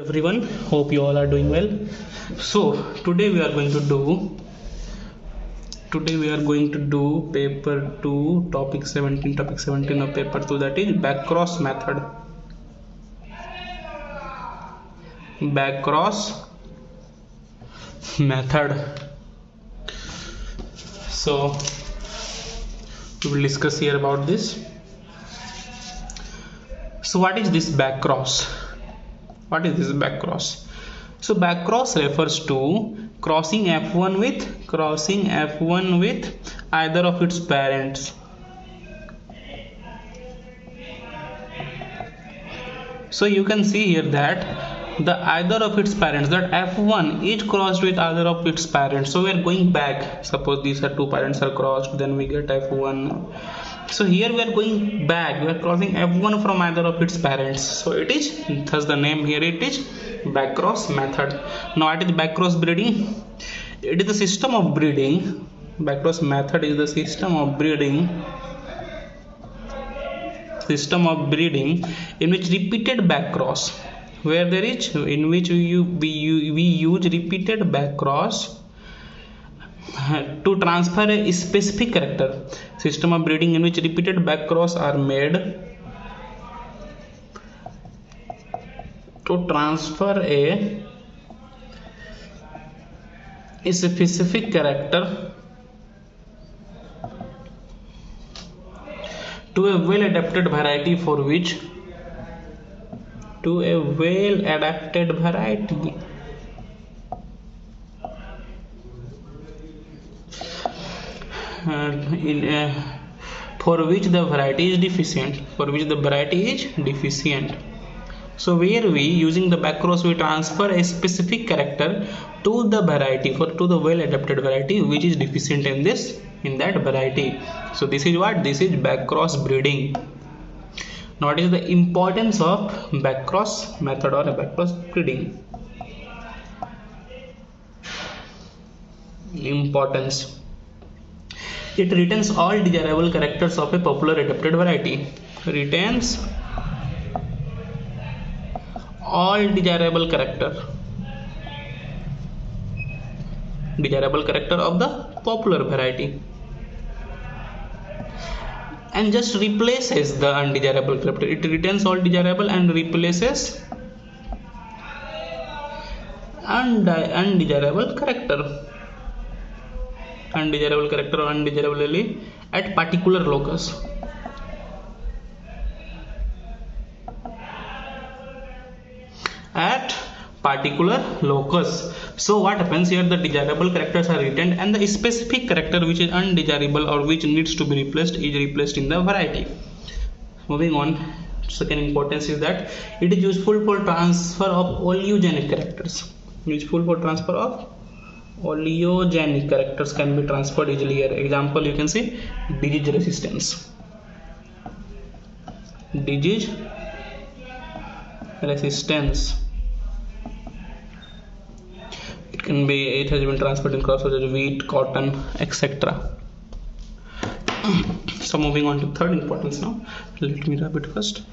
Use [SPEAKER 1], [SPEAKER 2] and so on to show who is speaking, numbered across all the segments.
[SPEAKER 1] Everyone, hope you all are doing well. So today we are going to do paper 2 topic 17 of paper 2, that is backcross method. So we will discuss here about this. So what is this backcross? So backcross refers to crossing F1 with either of its parents. So you can see here that the either of its parents, that F1 is crossed with either of its parents. So we are going back. Suppose these are two parents are crossed, then we get F1. So here we are going back, we are crossing F1 from either of its parents. So it is, thus the name here, it is backcross method. Now what is backcross breeding? It is the system of breeding. Backcross method is the system of breeding in which repeated backcross, where there is, in which we use repeated backcross to transfer a specific character. System of breeding in which repeated backcross are made to transfer a specific character to a well-adapted variety for which the variety is deficient. So where we using the backcross, we transfer a specific character to the variety, to the well adapted variety which is deficient in that variety. So this is backcross breeding. Now what is the importance of backcross method or backcross breeding? Importance: it retains all desirable characters of a popular adapted variety. Retains all desirable character of the popular variety, and just replaces the undesirable character. It retains all desirable and replaces undesirable character or undesirably at particular locus. So what happens here, the desirable characters are retained and the specific character which is undesirable or which needs to be replaced is replaced in the variety. Moving on, second importance is that it is useful for transfer of oleogenic characters. Oleogenic characters can be transferred easily here. Example, you can see disease resistance. It has been transferred in crops such as wheat, cotton, etc. So moving on to third importance now. Let me wrap it first.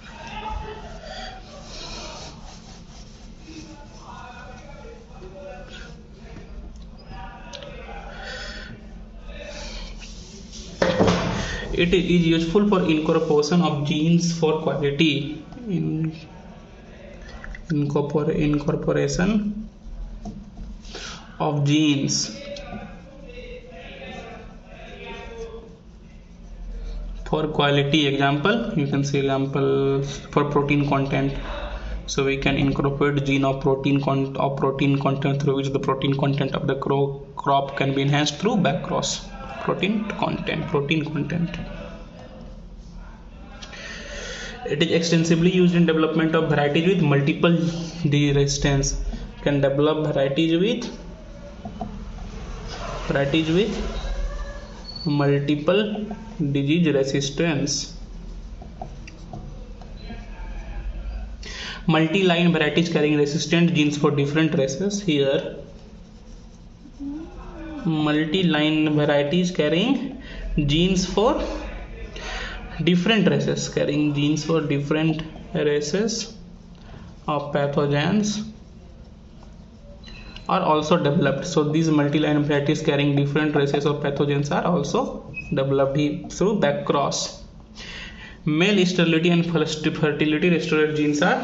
[SPEAKER 1] It is useful for incorporation of genes for quality. Incorporation of genes for quality. Example, you can see example for protein content. So we can incorporate gene of protein content through which the protein content of the crop can be enhanced through backcross. Protein content. It is extensively used in development of varieties with multiple disease resistance. Can develop varieties with multiple disease resistance. Multi-line varieties carrying resistant genes for different races. Here, multi-line varieties carrying genes for different races, of pathogens are also developed. So these multi-line varieties carrying different races of pathogens are also developed through backcross. Male sterility and fertility restorer genes are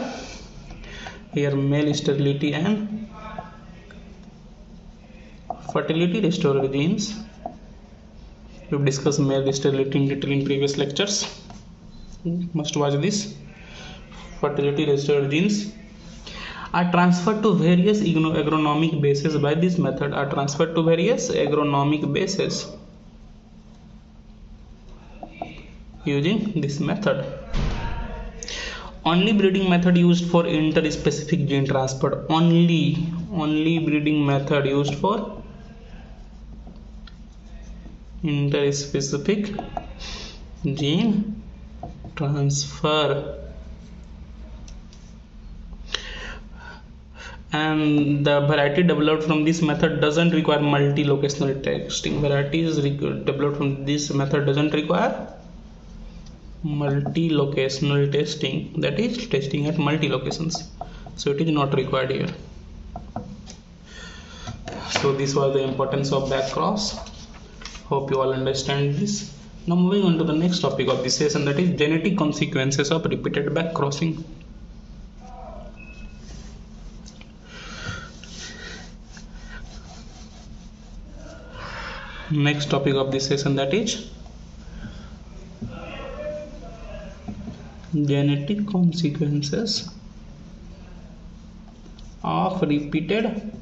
[SPEAKER 1] here. Male sterility and fertility restorer genes, we've discussed male sterility in detail in previous lectures, must watch this. Fertility restorer genes are transferred to various agronomic bases by this method, are transferred to various agronomic bases using this method. Only breeding method used for interspecific gene transfer. Only breeding method used for interspecific gene transfer. And the variety developed from this method doesn't require multi-locational testing. Varieties developed from this method doesn't require multi-locational testing, that is testing at multi-locations, so it is not required here. So this was the importance of backcross. Hope you all understand this. Now moving on to the next topic of this session, that is genetic consequences of repeated backcrossing. Next topic of this session, that is genetic consequences of repeated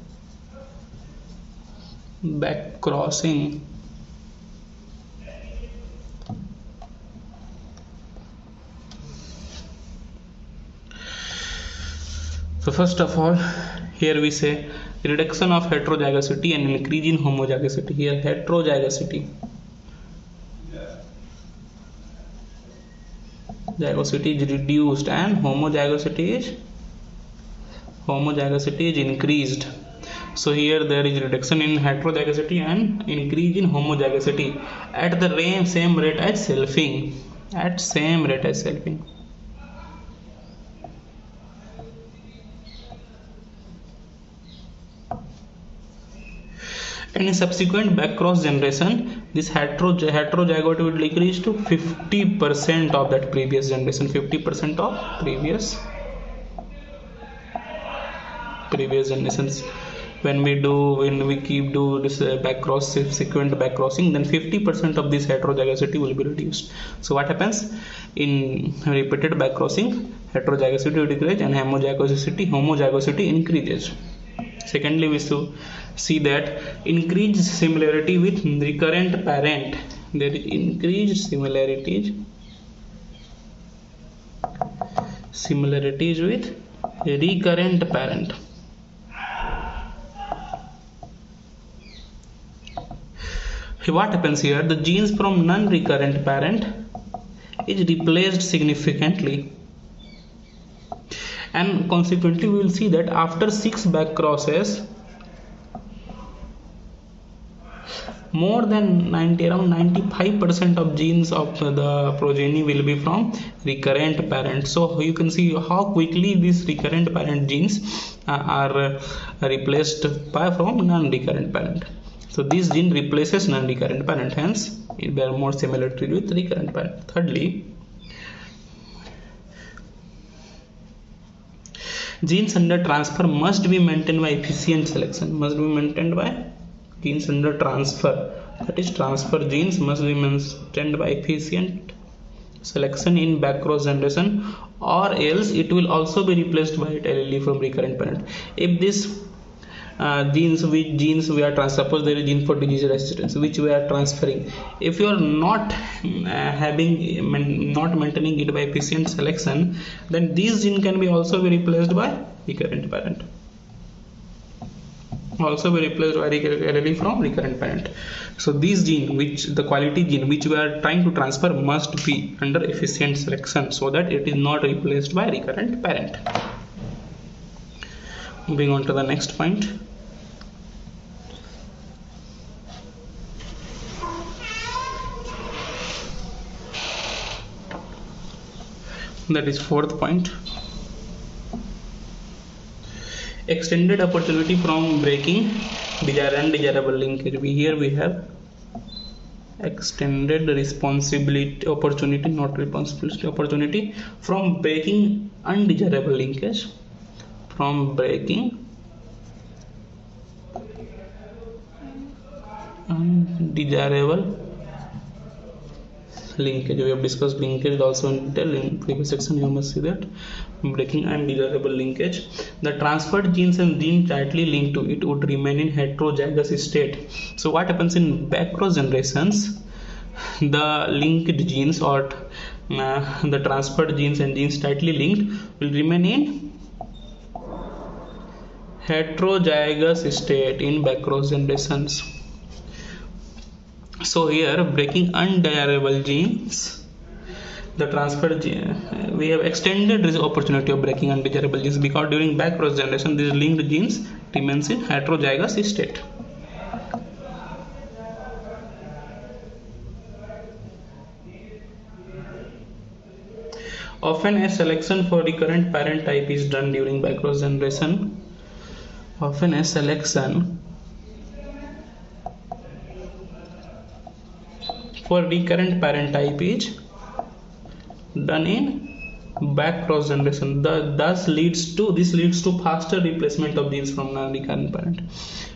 [SPEAKER 1] backcrossing. So first of all, here we say reduction of heterozygosity and increase in homozygosity. Here heterozygosity is reduced and homozygosity is increased. So here there is reduction in heterozygosity and increase in homozygosity at the same rate as selfing. And in subsequent backcross generation, this heterozygote will decrease to 50% of that previous generation, 50% of previous generations. When we keep do this subsequent backcrossing, then 50% of this heterozygosity will be reduced. So what happens in repeated backcrossing? Heterozygosity will decrease and homozygosity increases. Secondly, we see that increased similarity with recurrent parent. There is increased similarities with recurrent parent. What happens here? The genes from non-recurrent parent is replaced significantly, and consequently we will see that after 6 backcrosses, more than around 95% of genes of the progeny will be from recurrent parent. So you can see how quickly these recurrent parent genes are replaced from non-recurrent parent. So this gene replaces non-recurrent parent, hence they are more similar with recurrent parent. Thirdly, genes under transfer must be maintained by efficient selection. Genes under transfer, that is transfer genes, must be maintained by efficient selection in backcross generation, or else it will also be replaced by allele from recurrent parent. If this genes we are suppose there is gene for disease resistance which we are transferring, if you are not maintaining it by efficient selection, then this gene can be also be replaced by recurrent parent, allele from recurrent parent. So this gene, the quality gene which we are trying to transfer, must be under efficient selection so that it is not replaced by recurrent parent. Moving on to the next point. That is fourth point. extended opportunity from breaking undesirable linkage. Here we have extended responsibility opportunity, not responsibility, opportunity from breaking undesirable linkage, from breaking undesirable linkage. We have discussed linkage also in detail in previous section. You must see that breaking undesirable linkage. The transferred genes and gene tightly linked to it would remain in heterozygous state. So what happens in backcross generations? The linked genes or the transferred genes and genes tightly linked will remain in heterozygous state in backcross generations. So here breaking undesirable genes, the transferred gene, we have extended this opportunity of breaking undesirable genes because during backcross generation these linked genes remains in heterozygous state. Often a selection for recurrent parent type is done during backcross generation. Often a selection for recurrent parent type is done in backcross generation. This leads to faster replacement of genes from non-recurrent parent.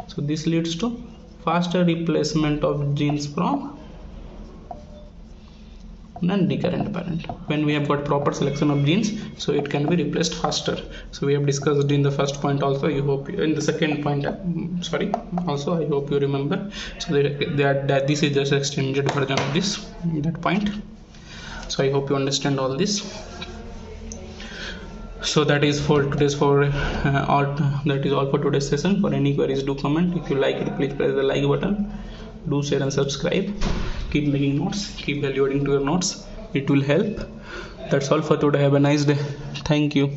[SPEAKER 1] So this leads to faster replacement of genes from non-recurrent parent. When we have got proper selection of genes, so it can be replaced faster. So we have discussed in the first point also. You hope in the second point, also I hope you remember. So that this is just extended version of that point. So I hope you understand all this. So that is for today's that is all for today's session. For any queries, do comment. If you like it, please press the like button. Do share and subscribe. Keep making notes, keep evaluating to your notes. It will help. That's all for today. Have a nice day. Thank you.